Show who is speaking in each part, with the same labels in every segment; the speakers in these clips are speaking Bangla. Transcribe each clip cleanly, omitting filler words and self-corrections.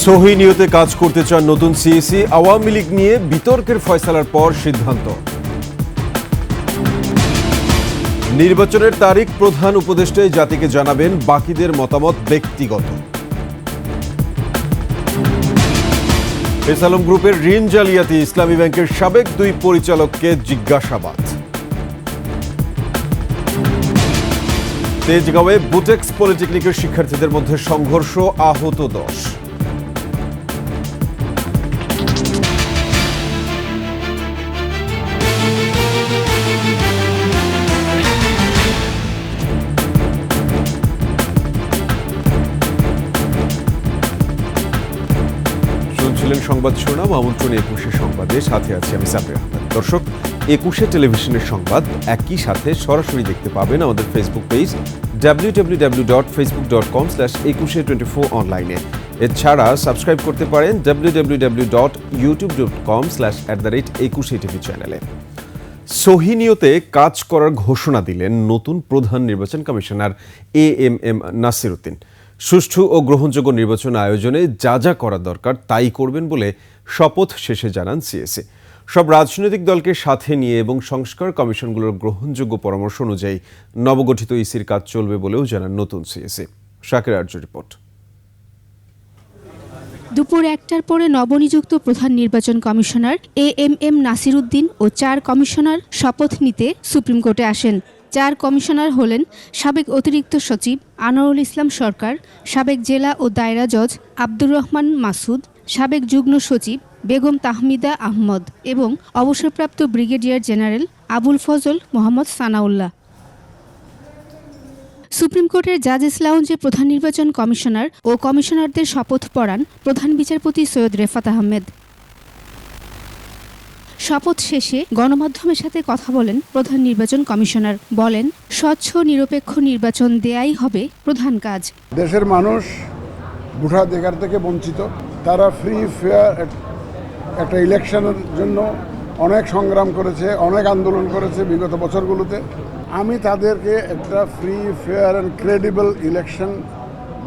Speaker 1: সহি নিয়তে কাজ করতে চান নতুন সিইসি, আওয়ামী লীগ নিয়ে বিতর্কের ফয়সালার পর সিদ্ধান্ত। নির্বাচনের তারিখ প্রধান উপদেষ্টাই জাতিকে জানাবেন, বাকিদের মতামত ব্যক্তিগত। ফেসালম গ্রুপের ঋণ জালিয়াতি, ইসলামী ব্যাংকের সাবেক 2 পরিচালককে জিজ্ঞাসাবাদ। তেজগাঁওয়ে বুটেক্স পলিটেকনিকের শিক্ষার্থীদের মধ্যে সংঘর্ষ, আহত 10। সংবাদ শিরোনাম, আমন্ত্রণ 21 সংবাদে, সাথে আছি আমি সাব্বির আহমেদ। দর্শক, 21 টেলিভিশনের সংবাদ একই সাথে সরাসরি দেখতে পাবেন আমাদের ফেসবুক পেজ www.facebook.com/2124 অনলাইনে। এছাড়া সাবস্ক্রাইব করতে পারেন www.youtube.com/@21TV চ্যানেলে। সহি নিয়তে কাজ করার ঘোষণা দিলেন নতুন প্রধান নির্বাচন কমিশনার AMM নাসির উদ্দিন। সুষ্ঠু ও গ্রহণযোগ্য নির্বাচন আয়োজনে যা যা করা দরকার তাই করবেন বলে শপথ শেষে জানান সিএসি। সব রাজনৈতিক দলকে সাথে নিয়ে এবং সংস্কার কমিশনগুলোর গ্রহণযোগ্য পরামর্শ অনুযায়ী নবগঠিত ইসির কাজ চলবে বলেও জানান নতুন সিএসি। শাকির আরজু রিপোর্ট।
Speaker 2: দুপুর 1টার পরে নবনিযুক্ত প্রধান নির্বাচন কমিশনার AMM নাসির উদ্দিন ও 4 কমিশনার শপথ নিতে সুপ্রিম কোর্টে আসেন। 4 কমিশনার হলেন সাবেক অতিরিক্ত সচিব আনোয়ারুল ইসলাম সরকার, সাবেক জেলা ও দায়রা জজ আব্দুর রহমান মাসুদ, সাবেক যুগ্ম সচিব বেগম তাহমিদা আহমদ এবং অবসরপ্রাপ্ত brigadier general Abul Fazal Mohammad Sanaullah. Supreme কোর্টের জাজেস লাউঞ্জে প্রধান নির্বাচন কমিশনার ও কমিশনারদের শপথ পড়ান প্রধান বিচারপতি সৈয়দ রেফাত আহমেদ। শপথ শেষে গণমাধ্যমের সাথে কথা বলেন প্রধান নির্বাচন কমিশনার। বলেন, স্বচ্ছ নিরপেক্ষ নির্বাচন দেয়াই হবে প্রধান কাজ।
Speaker 3: দেশের মানুষ ভোটাধিকার থেকে বঞ্চিত। তারা ফ্রি ফেয়ার একটা ইলেকশনের জন্য অনেক সংগ্রাম করেছে, অনেক আন্দোলন করেছে বিগত বছরগুলোতে। আমি তাদেরকে একটা free fair and credible election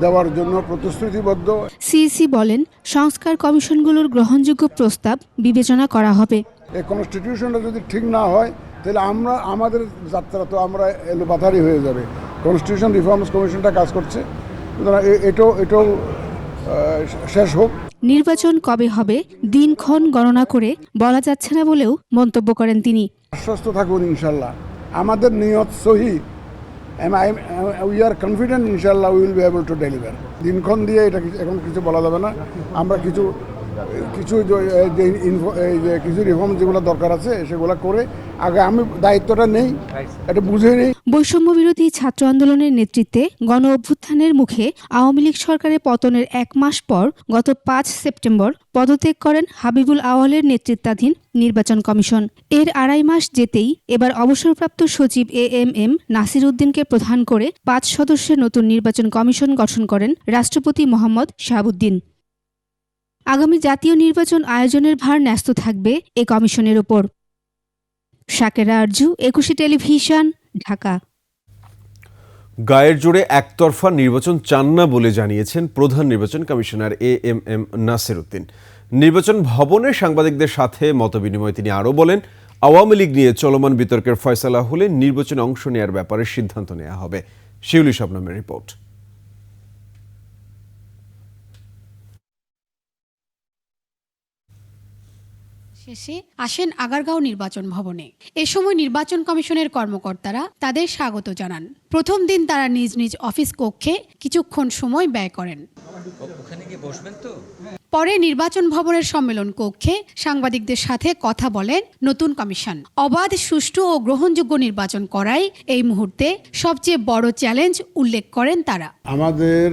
Speaker 3: দেওয়ার জন্য প্রতিশ্রুতিবদ্ধ।
Speaker 2: সিইসি বলেন, সংস্কার কমিশনগুলোর গ্রহণযোগ্য প্রস্তাব বিবেচনা করা হবে।
Speaker 3: এই কনস্টিটিউশনটা যদি ঠিক না হয় তাহলে আমাদের যাত্রা তো আমরা এলোপাথারি হয়ে যাবে। কনস্টিটিউশন রিফর্মস কমিশনটা কাজ করছে, এটাও শেষ হোক।
Speaker 2: নির্বাচন কবে হবে দিনক্ষণ গণনা করে বলা যাচ্ছে না বলেও মন্তব্য করেন তিনি।
Speaker 3: আশ্বস্ত থাকুন, ইনশাল্লাহ আমাদের নিয়ত সহি। উই আর কনফিডেন্ট, ইনশাল্লাহ will be able to deliver. দিনক্ষণ দিয়ে এটা এখন কিছু বলা যাবে না। আমরা কিছু রিফর্ম যেগুলো দরকার আছে সেগুলো করে আগে আমি দায়িত্বটা নেই, এটা বুঝে নেই।
Speaker 2: বৈষম্য বিরোধী ছাত্র আন্দোলনের নেতৃত্বে গণ অভ্যুত্থানের মুখে আওয়ামী লীগ সরকারের পতনের 1 মাস পর গত 5 সেপ্টেম্বর পদত্যাগ করেন হাবিবুল আওয়ালের নেতৃত্বাধীন নির্বাচন কমিশন। এর 2.5 মাস যেতেই এবার অবসরপ্রাপ্ত সচিব AMM নাসির উদ্দিনকে প্রধান করে 5 সদস্যের নতুন নির্বাচন কমিশন গঠন করেন রাষ্ট্রপতি মোহাম্মদ শাহাবুদ্দিন। আগামী জাতীয় নির্বাচন আয়োজনের ভার ন্যস্ত থাকবে এ কমিশনের ওপর। শাকির আরজু, 21 টেলিভিশন, ঢাকা।
Speaker 1: গায়ের জোরে একতরফা নির্বাচন চান না বলে জানিয়েছেন প্রধান নির্বাচন কমিশনার AMM নাসির উদ্দিন। নির্বাচন ভবনে সাংবাদিকদের সাথে মতবিনিময়ে তিনি আরও বলেন, আওয়ামী লীগ নিয়ে চলমান বিতর্কের ফয়সালা হলে নির্বাচনে অংশ নেওয়ার ব্যাপারে সিদ্ধান্ত নেওয়া হবে। শিউলি শবনমের রিপোর্ট।
Speaker 4: শেষে আসেন আগারগাঁও নির্বাচন ভবনে। এ সময় নির্বাচন কমিশনের কর্মকর্তারা তাদের স্বাগত জানান। প্রথম দিন তারা নিজ নিজ অফিস কক্ষে কিছুক্ষণ সময় ব্যয় করেন। পরে নির্বাচন ভবনের সম্মেলন কক্ষে সাংবাদিকদের সাথে কথা বলেন নতুন কমিশন। অবাধ, সুষ্ঠু ও গ্রহণযোগ্য নির্বাচন করাই এই মুহূর্তে সবচেয়ে বড় চ্যালেঞ্জ উল্লেখ করেন তারা।
Speaker 3: আমাদের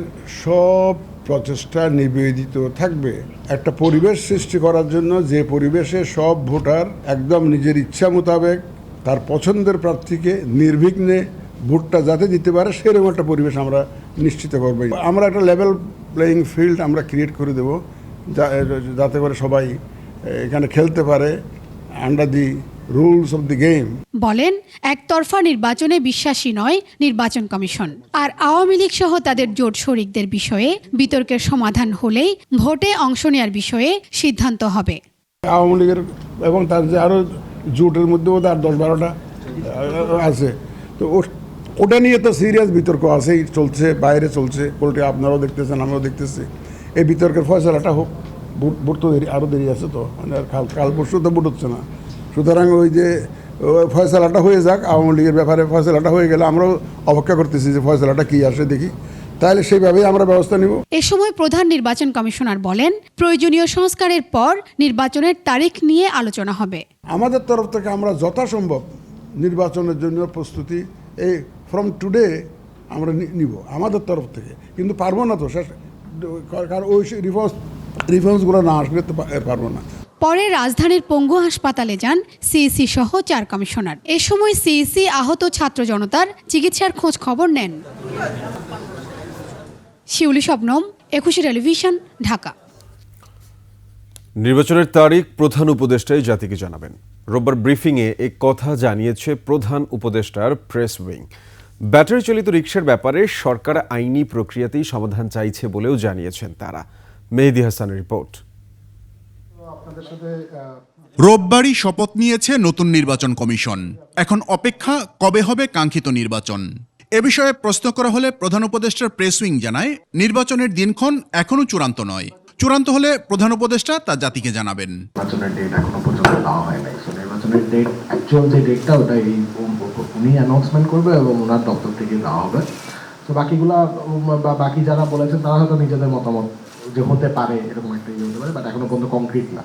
Speaker 3: সব প্রচেষ্টা নিবেদিত থাকবে একটা পরিবেশ সৃষ্টি করার জন্য, যে পরিবেশে সব ভোটার একদম নিজের ইচ্ছা মোতাবেক তার পছন্দের প্রার্থীকে নির্বিঘ্নে ভোটটা যাতে দিতে পারে সেরকম একটা পরিবেশ আমরা নিশ্চিত করব। আমরা একটা লেভেল প্লেয়িং ফিল্ড আমরা ক্রিয়েট করে দেব, যাতে করে সবাই এখানে খেলতে পারে under the rules of the game.
Speaker 4: বলেন একতরফা নির্বাচনে বিশ্বাসী নয় নির্বাচন কমিশন। আর আওয়ামী লীগ সহ তাদের জোট শরিকদের বিষয়ে বিতর্কের সমাধান হলেই ভোটে অংশ নেওয়ার বিষয়ে সিদ্ধান্ত হবে।
Speaker 3: আওয়ামী লীগের এবং তার যে আরও জোটের মধ্যে বোধ আর 10-12টা আছে, তো ওটা নিয়ে তো সিরিয়াস বিতর্ক আছেই, চলছে, বাইরে চলছে, পোলট্রি আপনারাও দেখতেছেন, আমরাও দেখতেছি। এই বিতর্কের ফয়সালাটা হোক, ভোট তো আরও দেরি আছে, তো মানে কাল পরশু তো ভোট হচ্ছে না। সুতরাং ওই যে ফয়সালাটা হয়ে যাক, আওয়ামী লীগের ব্যাপারে ফয়সালাটা হয়ে গেলে আমরাও অপেক্ষা করতেছি যে ফয়সালাটা কী আসে দেখি, তাহলে সেইভাবেই আমরা ব্যবস্থা নিব।
Speaker 4: এ সময় প্রধান নির্বাচন কমিশনার বলেন প্রয়োজনীয় সংস্কারের পর নির্বাচনের তারিখ নিয়ে আলোচনা হবে।
Speaker 3: আমাদের তরফ থেকে আমরা যথাসম্ভব নির্বাচনের জন্য প্রস্তুতি এই ফ্রম টুডে আমরা নিব আমাদের তরফ থেকে, কিন্তু পারবো না তো শেষ, কারণ ওই রিফর্মসগুলো না আসলে তো পারবো না।
Speaker 4: পরে রাজধানীর পঙ্গু হাসপাতালে যান সিইসি সহ 4 কমিশনার। এ সময় সিইসি আহত ছাত্র জনতার চিকিৎসার খোঁজ খবর নেন। শিউলি শবনম, 21 টেলিভিশন, ঢাকা।
Speaker 1: নির্বাচনের তারিখ প্রধান উপদেষ্টাই জাতিকে জানাবেন। রোববার ব্রিফিংয়ে এ কথা জানিয়েছে প্রধান উপদেষ্টার প্রেস উইং। ব্যাটারি চালিত রিকশার ব্যাপারে সরকার আইনি প্রক্রিয়াতেই সমাধান চাইছে বলেও জানিয়েছেন তারা। মেহেদী হাসানের রিপোর্ট।
Speaker 5: রোববারই শপথ নিয়েছে নতুন নির্বাচন কমিশন। এখন অপেক্ষা কবে হবে কাঙ্ক্ষিত নির্বাচন। এ বিষয়ে প্রশ্ন করা হলে প্রধান উপদেষ্টার প্রেস উইং জানায় নির্বাচনের দিনক্ষণ এখনো চূড়ান্ত নয়। চূড়ান্ত হলে প্রধান উপদেষ্টা তা জাতিকে জানাবেন।
Speaker 6: নির্বাচনের ডেট এখনো পর্যন্ত দেওয়া হয় নাই। সো নির্বাচনের ডেট অ্যাকচুয়াল যে ডেটটা ওটা উনি অ্যানাউন্সমেন্ট করবে এবং ওনার দপ্তর থেকে দেওয়া হবে। তো বাকিগুলা বা বাকি যারা বলেছেন তারা হয়তো নিজেদের মতামত যে হতে পারে এরকম একটা ইয়ে হতে পারে, বাট এখনো পর্যন্ত কংক্রিট না।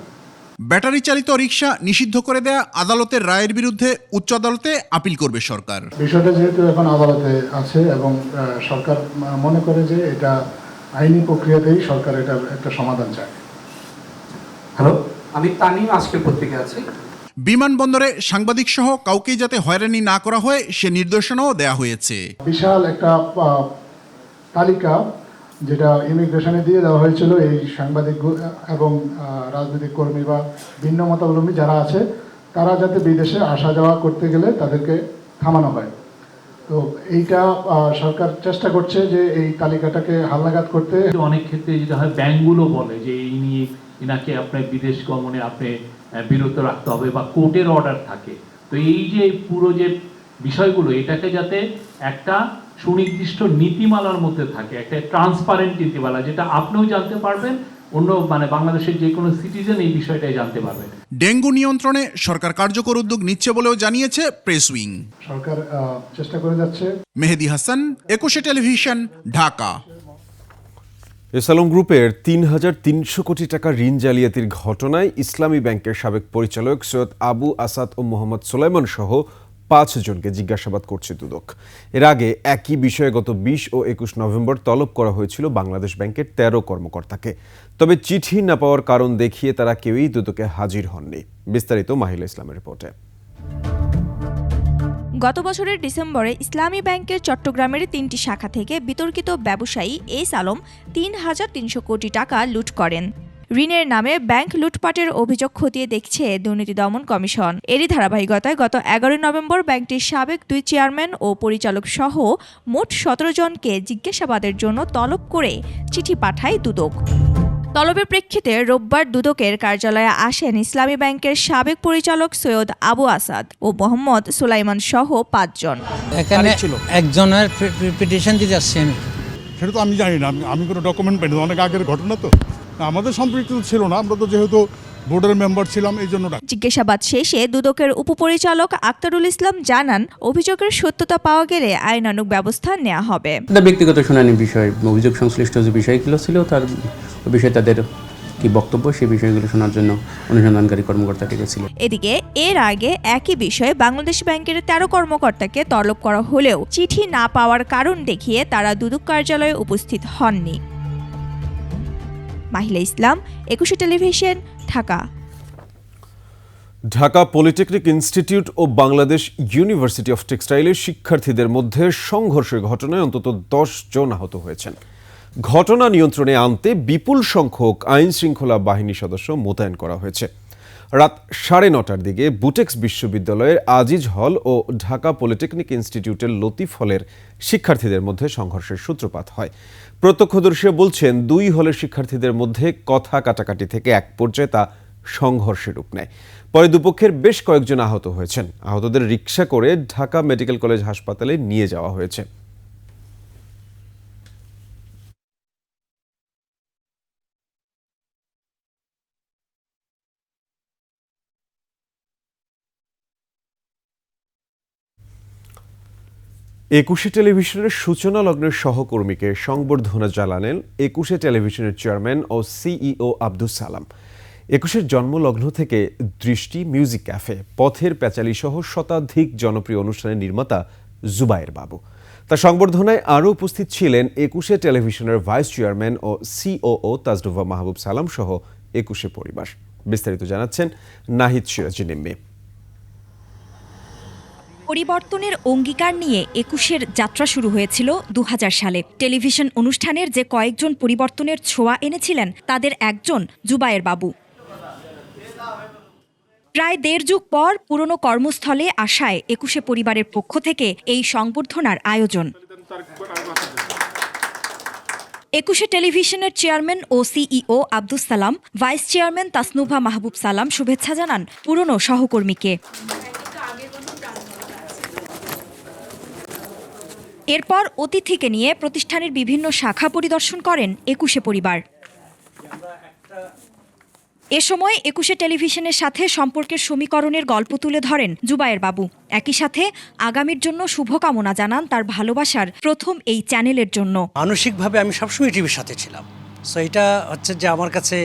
Speaker 5: ব্যাটারি চালিত রিকশা নিষিদ্ধ করে দেয়া আদালতের রায়ের বিরুদ্ধে উচ্চ আদালতে আপিল করবে সরকার।
Speaker 7: বিষয়টা যেহেতু এখন আদালতে আছে এবং সরকার মনে করে যে এটা আইনি প্রক্রিয়াতেই সরকার এটা একটা সমাধান চায়।
Speaker 8: হ্যালো, আমি তানিম, আজকের পত্রিকা আছি।
Speaker 5: বিমানবন্দরে সাংবাদিক সহ কাউকেই যাতে হয়রানি না করা হয় সে নির্দেশনাও দেয়া হয়েছে।
Speaker 7: বিশাল একটা তালিকা যেটা ইমিগ্রেশনে দিয়ে দেওয়া হয়েছিল এই সাংবাদিক এবং রাজনৈতিক কর্মী বা ভিন্ন মতাবলম্বী যারা আছে তারা যাতে বিদেশে আসা যাওয়া করতে গেলে তাদেরকে থামানো হয়। তো এইটা সরকার চেষ্টা করছে যে এই তালিকাটাকে হালনাগাদ করতে।
Speaker 9: অনেক ক্ষেত্রে যেটা হয় ব্যাংকগুলো বলে যে ইনাকে আপনার বিদেশ গমনে আপনি বিরত রাখতে হবে বা কোর্টের অর্ডার থাকে। তো এই যে পুরো যে বিষয়গুলো এটাকে যাতে একটা সুনির্দিষ্ট নীতিমালার মধ্যে থাকে, একটা ট্রান্সপারেন্ট নীতিমালা, যেটা আপনিও জানতে পারবেন, অন্য বাংলাদেশের যে কোনো সিটিজেন এই বিষয়টাই জানতে পারবে।
Speaker 5: ডেঙ্গু নিয়ন্ত্রণে সরকার কার্যকর উদ্যোগ নিচ্ছে বলেও জানিয়েছে প্রেস উইং।
Speaker 7: সরকার চেষ্টা করে যাচ্ছে।
Speaker 5: মেহেদী হাসান, 21 টেলিভিশন, ঢাকা।
Speaker 1: এসালম গ্রুপের ৩,৩০০ কোটি টাকা ঋণ জালিয়াতির ঘটনায় ইসলামী ব্যাংকের সাবেক পরিচালক সৈয়দ আবু আসাদ ও মোহাম্মদ সুলাইমান সহ 5 জনকে জিজ্ঞাসাবাদ করছে দুদক। এর আগে একই বিষয়ে গত 20 ও 21 নভেম্বর তলব করা হয়েছিল বাংলাদেশ ব্যাংকের 13 কর্মকর্তাকে। তবে চিঠি না পাওয়ার কারণ দেখিয়ে তারা কেউই দুদকে হাজির হননি। বিস্তারিত মাহিলা ইসলামের রিপোর্টে।
Speaker 10: গত বছরের ডিসেম্বরে ইসলামী ব্যাংকের চট্টগ্রামের 3টি শাখা থেকে বিতর্কিত ব্যবসায়ী এস আলম 3,300 কোটি টাকা লুট করেন। ঋণের নামে ব্যাংক লুটপাটের অভিযোগ খতিয়ে দেখছে দুর্নীতি দমন কমিশন। এরই ধারাবাহিকতায় গত 11 নভেম্বর ব্যাংকটির সাবেক 2 চেয়ারম্যান ও পরিচালক সহ মোট 17 জনকে জিজ্ঞাসাবাদের জন্য তলব করে চিঠি পাঠায় দুদক। তলবের প্রেক্ষিতে রোববার দুদকের কার্যালয়ে আসেন ইসলামী ব্যাংকের সাবেক পরিচালক সৈয়দ আবু আসাদ ও মোহাম্মদ সুলাইমান সহ 5 জন।
Speaker 11: এখানে একজনের পিটিশন দিতে আসছি আমি।
Speaker 12: সেটা তো আমি জানি না, আমি কোনো ডকুমেন্ট পাইনি, অনেক আগের ঘটনা তো আমাদের সম্পৃক্ত ছিল না, আমরা তো যেহেতু বোর্ডের মেম্বার ছিলাম এই জন্য।
Speaker 10: জিজ্ঞাসাবাদ শেষে দুদকের উপপরিচালক আক্তারুল ইসলাম জানান অভিযোগের সত্যতা পাওয়া গেলে আইনানুগ ব্যবস্থা নেওয়া হবে।
Speaker 13: ব্যক্তিগত শুনানি বিষয়, অভিযোগ সংশ্লিষ্ট যে বিষয়গুলো ছিল তার বিষয়ে তাদের কি বক্তব্য সেই বিষয়গুলো শোনার জন্য অনুসন্ধানকারী কর্মকর্তা ডেকেছিল।
Speaker 10: এদিকে এর আগে একই বিষয়ে বাংলাদেশ ব্যাংকের 13 কর্মকর্তাকে তলব করা হলেও চিঠি না পাওয়ার কারণ দেখিয়ে তারা দুদক কার্যালয়ে উপস্থিত হননি। Mahila Islam, 21 television, Dhaka.
Speaker 1: Dhaka polytechnic institute ও বাংলাদেশ ইউনিভার্সিটি অফ টেক্সটাইলের শিক্ষার্থীদের মধ্যে সংঘর্ষের ঘটনায় অন্তত 10 জন আহত হয়েছেন। ঘটনা নিয়ন্ত্রণে আনতে বিপুল সংখ্যক আইন শৃঙ্খলা বাহিনী সদস্য মোতায়েন করা হয়েছে। রাত 9:30টার দিকে বুটেক্স বিশ্ববিদ্যালয়ের আজিজ হল ও ঢাকা পলিটেকনিক ইনস্টিটিউটের লতিফ হলের শিক্ষার্থীদের মধ্যে সংঘর্ষের সূত্রপাত হয়। প্রত্যক্ষদর্শীরা বলছেন, দুই হলের শিক্ষার্থীদের মধ্যে কথা কাটাকাটি থেকে এক পর্যায়ে তা সংঘর্ষে রূপ নেয়। পরে দুপক্ষের বেশ কয়েকজন আহত হয়েছেন। আহতদের রিকশা করে ঢাকা মেডিকেল কলেজ হাসপাতালে নিয়ে যাওয়া হয়েছে। একুশে টেলিভিশনের সূচনা লগ্নের সহকর্মীকে সংবর্ধনা জানালেন একুশে টেলিভিশনের চেয়ারম্যান ও সিইও আব্দুস সালাম। একুশের জন্মলগ্ন থেকে দৃষ্টি, মিউজিক ক্যাফে, পথের প্যাচালি সহ শতাধিক জনপ্রিয় অনুষ্ঠানের নির্মাতা জুবায়ের বাবু। তার সংবর্ধনায় আরও উপস্থিত ছিলেন একুশে টেলিভিশনের ভাইস চেয়ারম্যান ও সিওও তাজনুভা মাহবুব সালাম সহ একুশে পরিবার। বিস্তারিত জানাচ্ছেন নাহিদ সিরাজি নিম্মি।
Speaker 10: পরিবর্তনের অঙ্গীকার নিয়ে একুশের যাত্রা শুরু হয়েছিল 2000 সালে। টেলিভিশন অনুষ্ঠানের যে কয়েকজন পরিবর্তনের ছোঁয়া এনেছিলেন তাদের একজন জুবায়ের বাবু। প্রায় 1.5 যুগ পর পুরনো কর্মস্থলে আসায় একুশে পরিবারের পক্ষ থেকে এই সংবর্ধনার আয়োজন। একুশে টেলিভিশনের চেয়ারম্যান ও CEO Abdus Salam, vice chairman Tasnuva মাহবুব সালাম শুভেচ্ছা জানান পুরনো সহকর্মীকে। এরপর অতিথিকে নিয়ে প্রতিষ্ঠানের বিভিন্ন শাখা পরিদর্শন করেন একুশে পরিবার। এ সময় একুশে টেলিভিশনের সাথে সম্পর্কের সমীকরণের গল্প তুলে ধরেন জুবায়ের বাবু। একই সাথে আগামীর জন্য শুভকামনা জানান তার ভালোবাসার প্রথম এই চ্যানেলের জন্য।
Speaker 11: মানসিকভাবে আমি সবসময় টিভির সাথে ছিলাম। সো এটা হচ্ছে যে আমার কাছে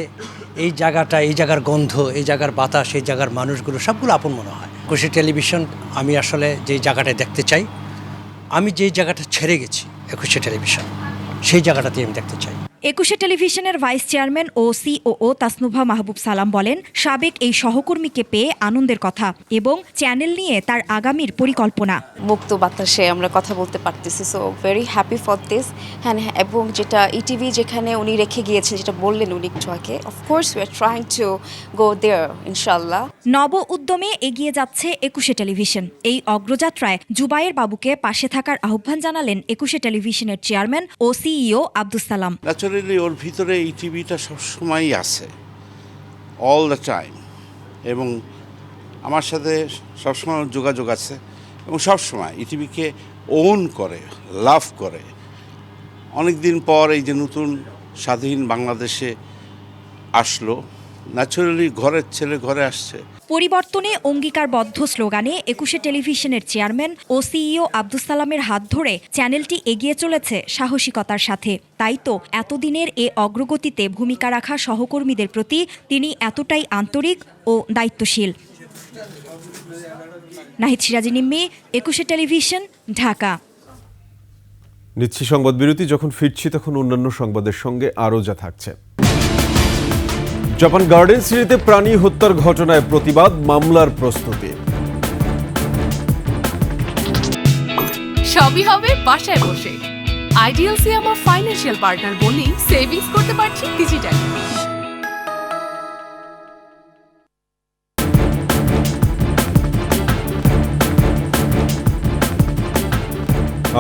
Speaker 11: এই জায়গাটা, এই জায়গার গন্ধ, এই জায়গার বাতাস, এই জায়গার মানুষগুলো সবগুলো আপন মনে হয়। একুশে টেলিভিশন আমি আসলে যেই জায়গাটায় দেখতে চাই, আমি যেই জায়গাটা ছেড়ে গেছি একুশে টেলিভিশন, সেই জায়গাটাতে আমি দেখতে চাই।
Speaker 10: একুশে টেলিভিশনের ভাইস চেয়ারম্যান ও সিওও তাসনুভা মাহবুব সালাম বলেন, সাবেক এই সহকর্মীকে পেয়ে আনন্দের কথা এবং চ্যানেল নিয়ে তার আগামীর পরিকল্পনা।
Speaker 14: মুক্ত বাতাসে আমরা কথা বলতে পারতেছি, so very happy for this. হ্যাঁ, এবং যেটা ইটিভি যেখানে উনি রেখে গিয়েছেন, যেটা বললেন উনি একটু আগে, of course we are trying to go there ইনশাআল্লাহ।
Speaker 10: নব উদ্যমে এগিয়ে যাচ্ছে একুশে টেলিভিশন। এই অগ্রযাত্রায় জুবায়ের বাবুকে পাশে থাকার আহ্বান জানালেন একুশে টেলিভিশনের চেয়ারম্যান ও সিইও আব্দুস সালাম।
Speaker 15: ওর ভিতরে এই টিভিটা সবসময়ই আছে, অল দ্য টাইম, এবং আমার সাথে সবসময় যোগাযোগ আছে এবং সবসময় ইটিভিকে ওন করে, লাভ করে। অনেক দিন পর এই যে নতুন স্বাধীন বাংলাদেশে আসলো, ন্যাচারালি ঘরের ছেলে ঘরে আসছে।
Speaker 10: পরিবর্তনে অঙ্গীকারবদ্ধ স্লোগানে একুশে টেলিভিশনের চেয়ারম্যান ও সিইও আব্দুস সালামের হাত ধরে চ্যানেলটি এগিয়ে চলেছে সাহসিকতার সাথে। তাই তো এতদিনের এ অগ্রগতিতে ভূমিকা রাখা সহকর্মীদের প্রতি তিনি এতটাই আন্তরিক ও দায়িত্বশীল। নাহিদ সিরাজি নিম্মি, একুশে টেলিভিশন, ঢাকা।
Speaker 1: নিচ্ছি সংবাদ বিরতি। যখন ফিরছি তখন অন্যান্য সংবাদের সঙ্গে আরও যা থাকছে। জাপান গার্ডেন সিটিতে প্রাণী হত্যার ঘটনায় প্রতিবাদ, মামলার প্রস্তুতি।
Speaker 16: সবই হবে বাসায় বসে। আইডিএলসি আমার ফাইন্যান্সিয়াল পার্টনার বলেই সেভিংস করতে পারছি ডিজিটালি।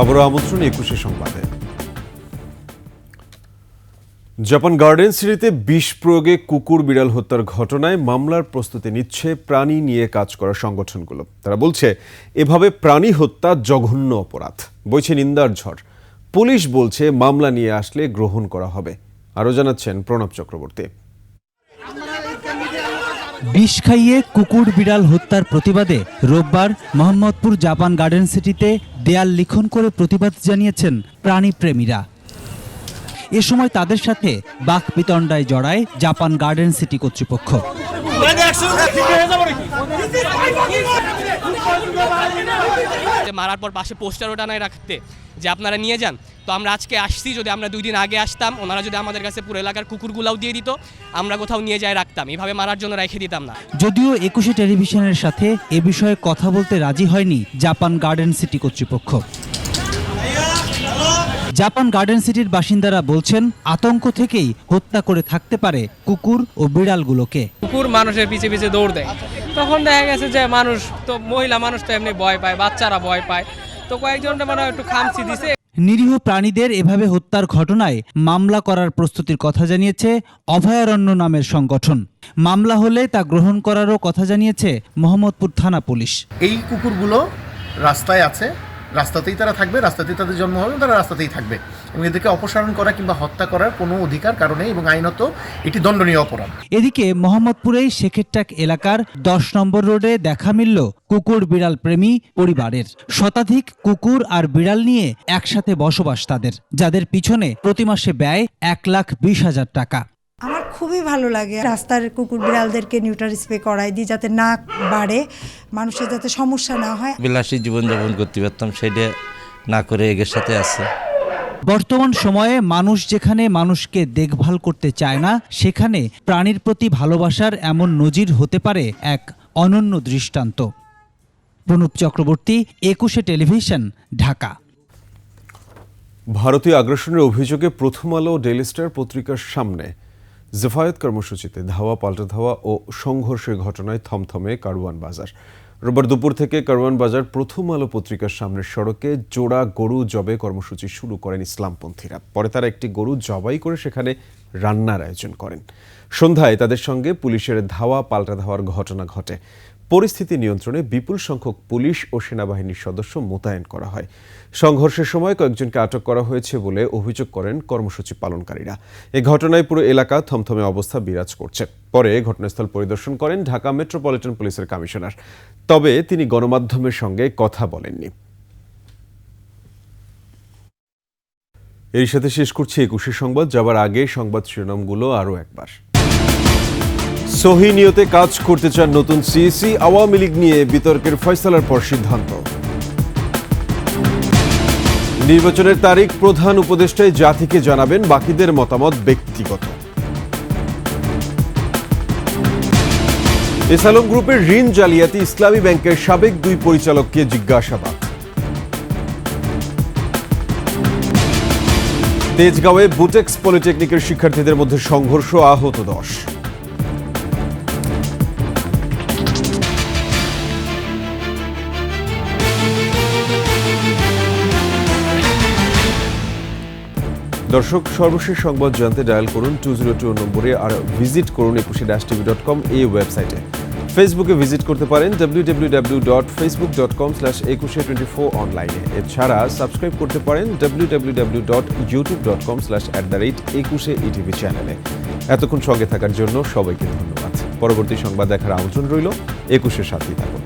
Speaker 1: আবারও আমন্ত্রণ একুশে সংবাদে। জাপান গার্ডেন সিটিতে বিষ প্রয়োগে কুকুর বিড়াল হত্যার ঘটনায় মামলার প্রস্তুতি নিচ্ছে প্রাণী নিয়ে কাজ করা সংগঠনগুলো। তারা বলছে, এভাবে প্রাণী হত্যা জঘন্য অপরাধ, বইছে নিন্দার ঝড়। পুলিশ বলছে মামলা নিয়ে আসলে গ্রহণ করা হবে। আরও জানাচ্ছেন প্রণব চক্রবর্তী।
Speaker 17: বিষ খাইয়ে কুকুর বিড়াল হত্যার প্রতিবাদে রোববার মোহাম্মদপুর জাপান গার্ডেন সিটিতে দেয়াল লিখন করে প্রতিবাদ জানিয়েছেন প্রাণীপ্রেমীরা। এ সময় তাদের সাথে বাকবিতণ্ডায় জড়ায় জাপান গার্ডেন সিটি কর্তৃপক্ষ।
Speaker 18: মারার পর পাশে পোস্টারও টানায় রাখতে যে আপনারা নিয়ে যান। তো আমরা আজকে আসছি, যদি আমরা 2 দিন আগে আসতাম, ওনারা যদি আমাদের কাছে পুরো এলাকার কুকুরগুলাও দিয়ে দিত, আমরা কোথাও নিয়ে যাই রাখতাম, এভাবে মারার জন্য রেখে দিতাম না।
Speaker 17: যদিও একুশে টেলিভিশনের সাথে এ বিষয়ে কথা বলতে রাজি হয়নি জাপান গার্ডেন সিটি কর্তৃপক্ষ। জাপান গার্ডেন সিটির বাসিন্দারা বলছেন আতঙ্ক থেকেই হত্যা করে থাকতে পারে কুকুর ও বিড়ালগুলোকে।
Speaker 18: কুকুর মানুষের পিছে পিছে দৌড় দেয়, তখন দেখা গেছে যে মানুষ তো মহিলা মানুষ তো এমনি ভয় পায়, বাচ্চারা ভয় পায়, তো কয়েকজনটা মানে একটু খামচি দিছে।
Speaker 17: নিরীহ প্রাণীদের এভাবে হত্যার ঘটনায় মামলা করার প্রস্তুতির কথা জানিয়েছে অভয়ারণ্য নামের সংগঠন। মামলা হলে তা গ্রহণ করারও কথা জানিয়েছে মোহাম্মদপুর থানা পুলিশ।
Speaker 19: এই কুকুরগুলো রাস্তায় আছে, রাস্তাতেই তারা থাকবে, রাস্তাতেই তাদের জন্ম হবে, তারা রাস্তাতেই থাকবে এবং এদেরকে অপসারণ করা কিংবা হত্যা করার কোনো অধিকার কারণে এবং আইনত এটি দণ্ডনীয় অপরাধ।
Speaker 17: এদিকে মোহাম্মদপুরেই শেখেরটাক এলাকার 10 নম্বর রোডে দেখা মিলল কুকুর বিড়াল প্রেমী পরিবারের। শতাধিক কুকুর আর বিড়াল নিয়ে একসাথে বসবাস তাদের, যাদের পিছনে প্রতি মাসে ব্যয় 1,20,000 টাকা।
Speaker 20: আমার খুবই ভালো লাগে রাস্তার কুকুর বিড়ালদেরকে নিউট্রাল স্প্রে করাই দিই যাতে না বাড়ে, মানুষের যাতে সমস্যা না হয়।
Speaker 21: বিলাসী জীবনযাপন করতে পারতাম, সেটা না করে এগের সাথে আছে।
Speaker 17: বর্তমান সময়ে মানুষ যেখানে মানুষকে দেখভাল করতে চায় না, সেখানে প্রাণীর প্রতি ভালোবাসার এমন নজির হতে পারে এক অনন্য দৃষ্টান্ত। প্রণব চক্রবর্তী, 21 টেলিভিশন, ঢাকা।
Speaker 1: ভারতীয় আগ্রাসনের অভিযোগে প্রথম আলো ও ডেইলি স্টার পত্রিকার সামনে জেফায়েত কর্মসূচিতে ধাওয়া, পাল্টা ধাওয়া ও সংঘর্ষের ঘটনায় থমথমে কারওয়ান বাজার। রোববার দুপুর থেকে কারওয়ান বাজার প্রথম আলো পত্রিকার সামনের সড়কে জোড়া গরু জবে কর্মসূচি শুরু করেন ইসলামপন্থীরা। পরে তারা একটি গরু জবাই করে সেখানে রান্নার আয়োজন করেন। সন্ধ্যায় তাদের সঙ্গে পুলিশের ধাওয়া পাল্টা ধাওয়ার ঘটনা ঘটে। পরিস্থিতি নিয়ন্ত্রণে বিপুল সংখ্যক পুলিশ ও সেনাবাহিনীর সদস্য মোতায়েন করা হয়। সংঘর্ষের সময় কয়েকজনকে আটক করা হয়েছে বলে অভিযোগ করেন কর্মসূচি পালনকারীরা। এই ঘটনায় পুরো এলাকা থমথমে অবস্থা বিরাজ করছে। পরে ঘটনাস্থল পরিদর্শন করেন ঢাকা মেট্রোপলিটন পুলিশের কমিশনার, তবে তিনি গণমাধ্যমের সঙ্গে কথা বলেননি। এর সাথে শেষ করছি 21 সংবাদ। যাবার আগে সংবাদ শিরোনামগুলো আরও একবার। সহি নিয়তে কাজ করতে চান নতুন সিইসি, আওয়ামী লীগ নিয়ে বিতর্কের ফয়সালার পর সিদ্ধান্ত। নির্বাচনের তারিখ প্রধান উপদেষ্টাই জাতিকে জানাবেন, বাকিদের মতামত ব্যক্তিগত। এসালম গ্রুপের ঋণ জালিয়াতি, ইসলামী ব্যাংকের সাবেক 2 পরিচালককে জিজ্ঞাসাবাদ। তেজগাঁওয়ে বুটেক্স পলিটেকনিকের শিক্ষার্থীদের মধ্যে সংঘর্ষ, আহত 10। দর্শক, সর্বশেষ সংবাদ জানতে ডায়াল করুন 202 নম্বরে, আর ভিজিট করুন 21-tv.com এই ওয়েবসাইটে। ফেসবুকে ভিজিট করতে পারেন www.facebook.com/2124 অনলাইনে। এছাড়া সাবস্ক্রাইব করতে পারেন www.youtube.com/@21etv চ্যানেলে। এতক্ষণ সঙ্গে থাকার জন্য সবাইকে ধন্যবাদ। পরবর্তী সংবাদ দেখার আমন্ত্রণ রইল। 21-এর সাথেই থাকুন।